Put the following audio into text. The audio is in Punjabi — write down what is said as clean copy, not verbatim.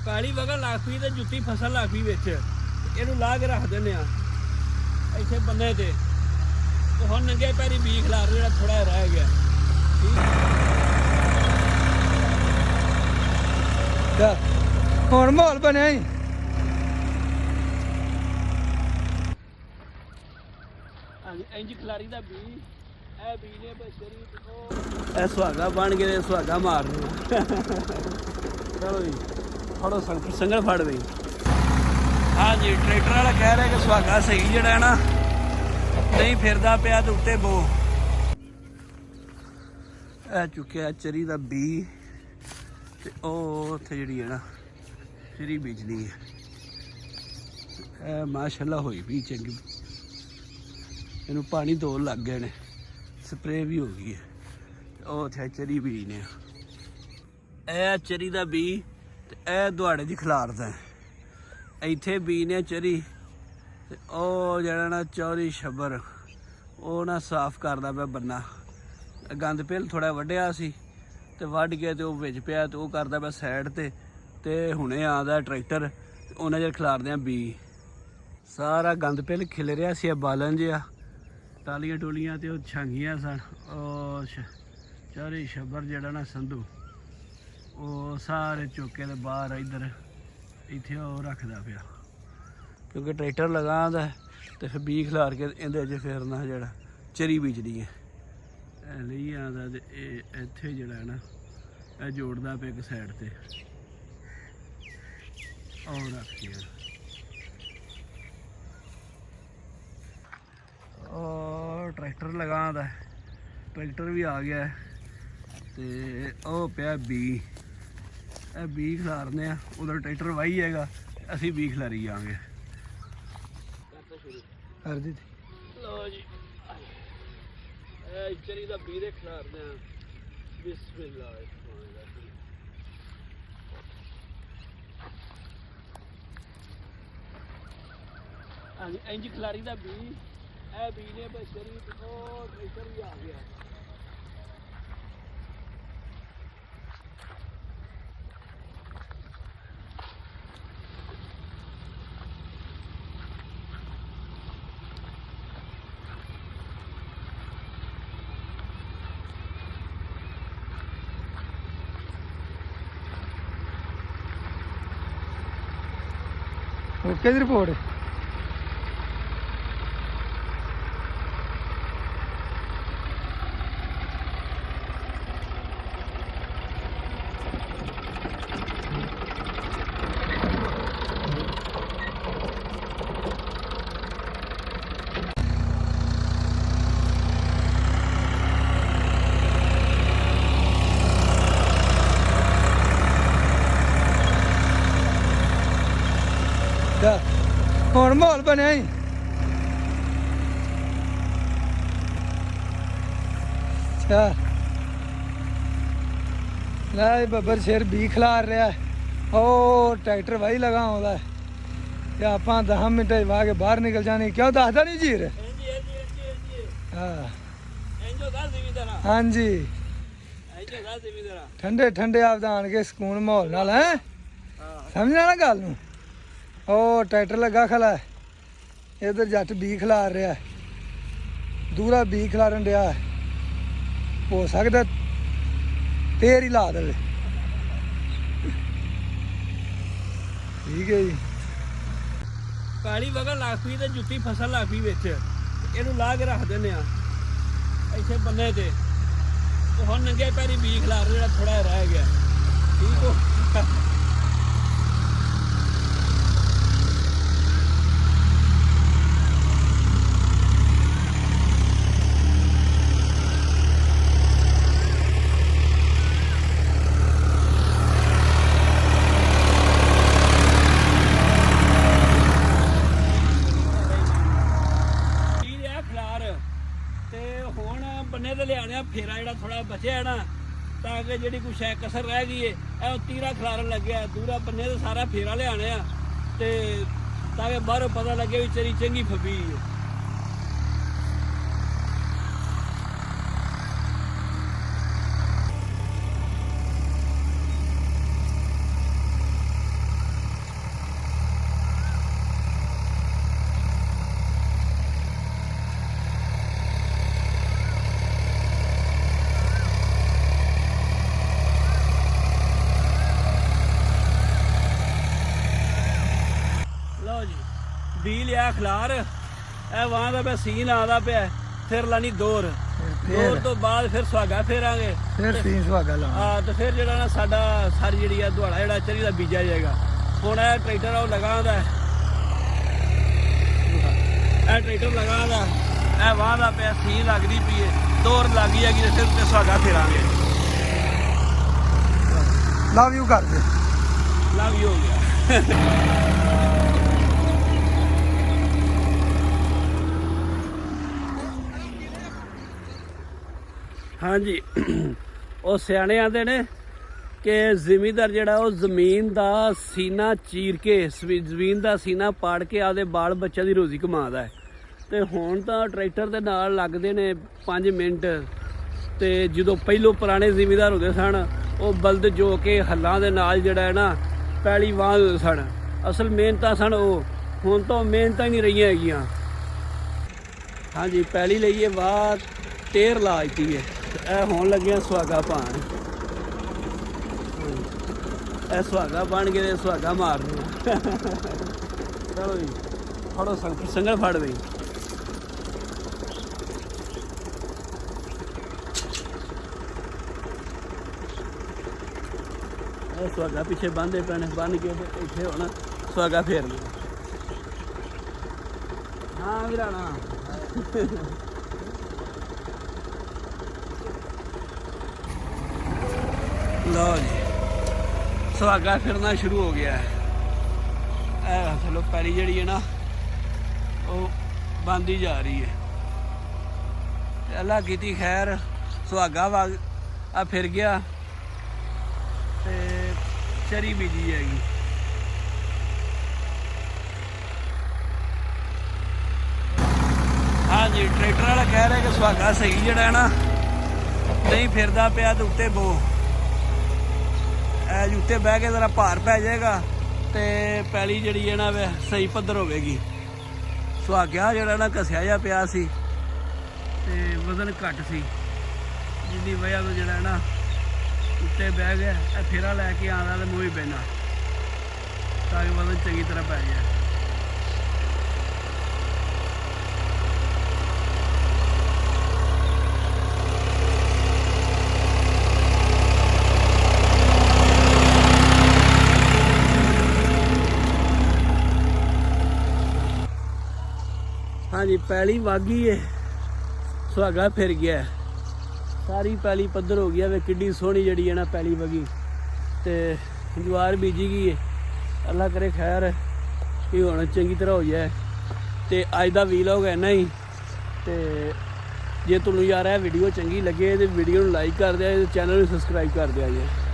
ਕਾਲੀ ਵਗਾ ਲੱਗ ਪਈ ਤੇ ਜੁੱਤੀ ਫਸਲ ਲੱਗ ਪਈ ਵਿੱਚ ਇਹਨੂੰ ਲਾ ਕੇ ਰੱਖ ਦਿੰਦੇ ਆ ਇੱਥੇ ਬੰਨੇ ਤੇ ਹੁਣ ਨੰਗੇ ਪੈਰੀ ਬੀ ਖਿਲਾਰ ਜਿਹੜਾ ਥੋੜਾ ਰਹਿ ਗਿਆ ਹੁਣ ਮਾਹੌਲ ਬਣਿਆ ਹੀ ਇੰਜ ਖਿਲਾਰੀ ਦਾ ਬੀ ਇਹ ਬੀ ਨੇ ਬਸ਼ਰੀ ਇਹ ਸੁਹਾਗਾ ਬਣ ਗਏ ਸੁਹਾਗਾ ਮਾਰਨੇ ਚਲੋ ਜੀ ਫੜੋ ਸੰਗਲ ਫੜ ਬਈ ਹਾਂਜੀ ਟਰੈਕਟਰ ਵਾਲਾ ਕਹਿ ਰਿਹਾ ਕਿ ਸੁਹਾਗਾ ਸਹੀ ਜਿਹੜਾ ਹੈ ਨਾ ਨਹੀਂ ਫਿਰਦਾ ਪਿਆ ਤੇ ਉੱਤੇ ਬੋ ਇਹ ਚੁੱਕਿਆ ਚਰੀ ਦਾ ਬੀ ਤੇ ਉਹ ਉੱਥੇ ਜਿਹੜੀ ਹੈ ਨਾ ਸ਼ਰੀ ਬੀਜਣੀ ਹੈ ਇਹ ਮਾਸ਼ਾਅੱਲਾ ਹੋਈ ਵੀ ਚੰਗੀ ਇਹਨੂੰ ਪਾਣੀ ਦੋ ਲੱਗ ਗਏ ਨੇ ਸਪਰੇ ਵੀ ਹੋ ਗਈ ਹੈ ਉਹ ਉੱਥੇ ਚਰੀ ਬੀਜਨੇ ਇਹ ਚਰੀ ਦਾ ਬੀ ਤੇ ਇਹ ਦੁਆੜੇ ਦੀ ਖਿਲਾਰਦਾ ਇੱਥੇ ਬੀਜਨੇ ਚਰੀ ਤੇ ਉਹ ਜਿਹੜਾ ਨਾ ਚੌਰੀ ਛੱਬਰ ਉਹ ਨਾ ਸਾਫ਼ ਕਰਦਾ ਪਿਆ ਬੰਨਾ ਗੰਦ ਪਹਿਲ ਥੋੜਾ ਵੱਢਿਆ ਸੀ ਤੇ ਵੱਢ ਕੇ ਤੇ ਉਹ ਵਿੱਚ ਪਿਆ ਤੇ ਉਹ ਕਰਦਾ ਪਿਆ ਸਾਈਡ ਤੇ ਹੁਣੇ ਆਉਂਦਾ ਟਰੈਕਟਰ ਉਹਨਾਂ ਜਿਹੜੇ ਖਿਲਾਰਦੇ ਆ ਬੀ ਸਾਰਾ ਗੰਦ ਪਹਿਲ ਖਿਲ ਰਿਹਾ ਸੀ ਬਾਲਣ ਜਿਹਾ ਟਾਲੀਆਂ ਟੋਲੀਆਂ ਤੇ ਉਹ ਛਾਂਗੀਆਂ ਸਨ ਉਹ ਚੌਰੀ ਛੱਬਰ ਜਿਹੜਾ ਨਾ ਸੰਧੂ ਉਹ ਸਾਰੇ ਚੁੱਕੇ ਦੇ ਬਾਹਰ ਇੱਧਰ ਇੱਥੇ ਉਹ ਰੱਖਦਾ ਪਿਆ ਕਿਉਂਕਿ ਟਰੈਕਟਰ ਲਗਾਉਂਦਾ ਤੇ ਫਿਰ ਬੀ ਖਿਲਾਰ ਕੇ ਇਹਦੇ 'ਚ ਫੇਰਨਾ ਜਿਹੜਾ ਚਰੀ ਬੀਜਣੀ ਹੈ ਇਹ ਲਈ ਆਉਂਦਾ ਤੇ ਇਹ ਇੱਥੇ ਜਿਹੜਾ ਹੈ ਨਾ ਇਹ ਜੋੜਦਾ ਪਿਆ ਇੱਕ ਸਾਈਡ ਤੇ ਉਹ ਰੱਖੀ ਉਹ ਟਰੈਕਟਰ ਲਗਾਉਂਦਾ ਟਰੈਕਟਰ ਵੀ ਆ ਗਿਆ ਤੇ ਉਹ ਪਿਆ ਬੀ ਇਹ ਬੀ ਖਿਲਾਰਨੇ ਆ ਉਧਰ ਟਰੈਕਟਰ ਵਾਹੀ ਹੈਗਾ ਅਸੀਂ ਬੀ ਖਿਲਾਰੀ ਜਾਵਾਂਗੇ ਕਰ ਦਿੱਤੀ ਲੋ ਜੀ ਇਹ ਚਰੀ ਦਾ ਬੀ ਦੇ ਖਿਲਾਰਦੇ ਆ ਬਿਸਮਿਲ੍ਲਾ ਹਾਂਜੀ ਇੰਜ ਖਿਲਾਰੀ ਦਾ ਬੀ ਇਹ ਬੀ ਨੇ ਬਸ਼ਰੀ ਉਹ ਟਰੈਕਟਰ ਵੀ ਆ ਗਿਆ ਓਕੇ ਦੀ ਰਿਪੋਰਟ ਹੁਣ ਮਾਹੌਲ ਬਣਿਆ ਹੀ ਅੱਛਾ ਲੈ ਬੱਬਰ ਸ਼ੇਰ ਬੀ ਖਿਲਾਰ ਰਿਹਾ ਉਹ ਟਰੈਕਟਰ ਵਾਹੀ ਲਗਾ ਆਉਂਦਾ ਤੇ ਆਪਾਂ 10 ਮਿੰਟਾਂ 'ਚ ਵਾਹ ਕੇ ਬਾਹਰ ਨਿਕਲ ਜਾਣੀ ਕਿਉਂ ਦੱਸਦਾ ਨਹੀਂ ਜੀਰ ਹਾਂ ਹਾਂਜੀ ਠੰਡੇ ਠੰਡੇ ਆਪਦਾ ਆਣ ਕੇ ਸਕੂਨ ਮਾਹੌਲ ਨਾਲ ਹੈ ਸਮਝਣਾ ਨਾ ਗੱਲ ਨੂੰ ਉਹ ਟਰੈਕਟਰ ਲੱਗਾ ਖਲਾ ਇਧਰ ਜੱਟ ਬੀ ਖਿਲਾਰ ਰਿਹਾ ਦੂਰਾ ਬੀ ਖਿਲਾਰਨ ਡਿਆ ਹੋ ਸਕਦਾ ਫੇਰ ਹੀ ਲਾ ਦੇਵੇ ਠੀਕ ਹੈ ਜੀ ਕਾਲੀ ਵਗਾ ਲੱਗ ਪਈ ਤੇ ਜੁੱਤੀ ਫਸਲ ਲੱਗ ਪਈ ਵਿੱਚ ਇਹਨੂੰ ਲਾ ਕੇ ਰੱਖ ਦਿੰਦੇ ਆ ਇੱਥੇ ਬੰਨੇ ਤੇ ਹੁਣ ਨੰਗੇ ਪੈਰੀ ਬੀ ਖਿਲਾਰ ਜਿਹੜਾ ਥੋੜਾ ਰਹਿ ਗਿਆ ਠੀਕ ਹੋ ਬੰਨੇ ਤੇ ਲਿਆਣਿਆ ਫੇਰਾ ਜਿਹੜਾ ਥੋੜਾ ਬਚਿਆ ਨਾ ਤਾਂ ਕਿ ਜਿਹੜੀ ਕੁਛ ਹੈ ਕਸਰ ਰਹਿ ਗਈ ਏ ਇਹ ਤੀਰਾ ਖਿਲਾਰਨ ਲੱਗਿਆ ਦੂਰਾ ਬੰਨੇ ਤੇ ਸਾਰਾ ਫੇਰਾ ਲਿਆਣਿਆ ਤੇ ਤਾਂ ਕਿ ਬਾਹਰੋਂ ਪਤਾ ਲੱਗੇ ਵੀ ਚਰੀ ਚੰਗੀ ਫੱਬੀ ਹੈ ਬੀ ਲਿਆ ਖਲਾਰ ਇਹ ਵਾਂ ਦਾ ਪਿਆ ਸੀਨ ਆਉਂਦਾ ਪਿਆ ਫਿਰ ਲਾਣੀ ਦੋਰ ਤੋਂ ਬਾਅਦ ਫਿਰ ਸੁਹਾਗਾ ਫੇਰਾਂਗੇ ਫਿਰ ਸੀਨ ਸੁਹਾਗਾ ਲਾਉਣਾ ਹਾਂ ਤੇ ਫਿਰ ਜਿਹੜਾ ਨਾ ਸਾਡਾ ਸਾਰੀ ਜਿਹੜੀ ਆ ਦੁਹਾੜਾ ਜਿਹੜਾ ਚਰੀ ਦਾ ਬੀਜਿਆ ਜਾਏਗਾ ਹੁਣ ਇਹ ਟਰੈਕਟਰ ਉਹ ਲਗਾਉਂਦਾ ਇਹ ਟਰੈਕਟਰ ਲਗਾਉਂਦਾ ਇਹ ਵਾਹ ਦਾ ਪਿਆ ਸੀਨ ਲੱਗਦੀ ਪਈ ਏ ਦੋਰ ਲੱਗ ਜਾਏਗੀ ਤੇ ਫਿਰ ਤੇ ਸੁਹਾਗਾ ਫੇਰਾਂਗੇ ਲਵ ਯੂ ਕਰ ਦੇ ਲਵ ਯੂ ਹੋ ਗਿਆ ਹਾਂਜੀ ਉਹ ਸਿਆਣੇ ਆਂਦੇ ਨੇ ਕਿ ਜ਼ਿਮੀਂਦਾਰ ਜਿਹੜਾ ਉਹ ਜ਼ਮੀਨ ਦਾ ਸੀਨਾ ਚੀਰ ਕੇ ਜ਼ਮੀਨ ਦਾ ਸੀਨਾ ਪਾੜ ਕੇ ਆਪਦੇ ਬਾਲ ਬੱਚਿਆਂ ਦੀ ਰੋਜ਼ੀ ਕਮਾਉਂਦਾ ਹੈ ਤੇ ਹੁਣ ਤਾਂ ਟਰੈਕਟਰ ਦੇ ਨਾਲ ਲੱਗਦੇ ਨੇ 5 ਮਿੰਟ ਤੇ ਜਦੋਂ ਪਹਿਲੋਂ ਪੁਰਾਣੇ ਜ਼ਿਮੀਂਦਾਰ ਹੁੰਦੇ ਸਨ ਉਹ ਬਲਦ ਜੋ ਕੇ ਹੱਲਾਂ ਦੇ ਨਾਲ ਜਿਹੜਾ ਹੈ ਨਾ ਪੈਲੀ ਵਾਹੁੰਦੇ ਸਨ ਅਸਲ ਮਿਹਨਤਾਂ ਸਨ ਉਹ ਹੁਣ ਤਾਂ ਮਿਹਨਤਾਂ ਹੀ ਨਹੀਂ ਰਹੀਆਂ ਹੈਗੀਆਂ ਹਾਂਜੀ ਪੈਲੀ ਲਈਏ ਵਾਹ ਟੇਰ ਲਾ ਦਿੱਤੀ ਹੈ ਇਹ ਹੋਣ ਲੱਗਿਆ ਸੁਹਾਗਾ ਪਾਣ ਇਹ ਸੁਹਾਗਾ ਬਣ ਕੇ ਤੇ ਸੁਹਾਗਾ ਮਾਰਨਾ ਚਲੋ ਜੀ ਫੜੋ ਸੰਗਲ ਫੜ ਬਈ ਇਹ ਸੁਹਾਗਾ ਪਿੱਛੇ ਬੰਨ੍ਹਦੇ ਪੈਣੇ ਬੰਨ੍ਹ ਕੇ ਤੇ ਇੱਥੇ ਹੁਣ ਸੁਹਾਗਾ ਫੇਰਨਾ ਹਾਂ ਵੀਰਾਣਾ ਲਓ ਜੀ ਸੁਹਾਗਾ ਫਿਰਨਾ ਸ਼ੁਰੂ ਹੋ ਗਿਆ ਇਹ ਚਲੋ ਪੈਰੀ ਜਿਹੜੀ ਹੈ ਨਾ ਉਹ ਬੰਦੀ ਜਾ ਰਹੀ ਹੈ ਤੇ ਅੱਲਾ ਕੀਤੀ ਖੈਰ ਸੁਹਾਗਾ ਵਾ ਆ ਫਿਰ ਗਿਆ ਤੇ ਚਰੀ ਬੀਜੀ ਹੈਗੀ ਹਾਂਜੀ ਟਰੈਕਟਰ ਵਾਲਾ ਕਹਿ ਰਿਹਾ ਕਿ ਸੁਹਾਗਾ ਸਹੀ ਜਿਹੜਾ ਹੈ ਨਾ ਨਹੀਂ ਫਿਰਦਾ ਪਿਆ ਤੇ ਉੱਤੇ ਬੋ ਐ ਉੱਤੇ ਬਹਿ ਕੇ ਜ਼ਰਾ ਭਾਰ ਪੈ ਜਾਏਗਾ ਤੇ ਪੈਲੀ ਜਿਹੜੀ ਹੈ ਨਾ ਸਹੀ ਪੱਧਰ ਹੋਵੇਗੀ ਸੁਹਾਗਾ ਜਿਹੜਾ ਨਾ ਘਸਿਆ ਜਿਹਾ ਪਿਆ ਸੀ ਤੇ ਵਜ਼ਨ ਘੱਟ ਸੀ ਜਿੰਨੀ ਵਜ੍ਹਾ ਤੋਂ ਜਿਹੜਾ ਨਾ ਉੱਤੇ ਬਹਿ ਗਿਆ ਇਹ ਫੇਰਾ ਲੈ ਕੇ ਆਉਂਦਾ ਤੇ ਮੂੰਹ ਹੀ ਬਹਿਣਾ ਤਾਂ ਕਿ ਵਜ਼ਨ ਚੰਗੀ ਤਰ੍ਹਾਂ ਪੈ ਜਾਏ ਹਾਂਜੀ ਪੈਲੀ ਵਾਗੀ ਏ ਸੁਹਾਗਾ ਫਿਰ ਗਿਆ ਸਾਰੀ ਪੈਲੀ ਪੱਧਰ ਹੋ ਗਿਆ ਵੇ ਕਿੱਡੀ ਸੋਹਣੀ ਜਿਹੜੀ ਹੈ ਨਾ ਪੈਲੀ ਵਗੀ ਤੇ ਜਵਾਰ ਬੀਜੀ ਗਈ ਏ ਅੱਲਾ ਕਰੇ ਖੈਰ ਇਹ ਹੁਣ ਚੰਗੀ ਤਰ੍ਹਾਂ ਹੋ ਜਾਏ ਤੇ ਅੱਜ ਦਾ ਵੀਲੌਗ ਇੰਨਾ ਹੀ ਤੇ ਜੇ ਤੁਹਾਨੂੰ ਯਾਰ ਇਹ ਵੀਡੀਓ ਚੰਗੀ ਲੱਗੇ ਤੇ ਵੀਡੀਓ ਨੂੰ ਲਾਈਕ ਕਰ ਦਿਆ ਤੇ ਚੈਨਲ ਨੂੰ ਸਬਸਕ੍ਰਾਈਬ ਕਰ ਦਿਆ ਜੀ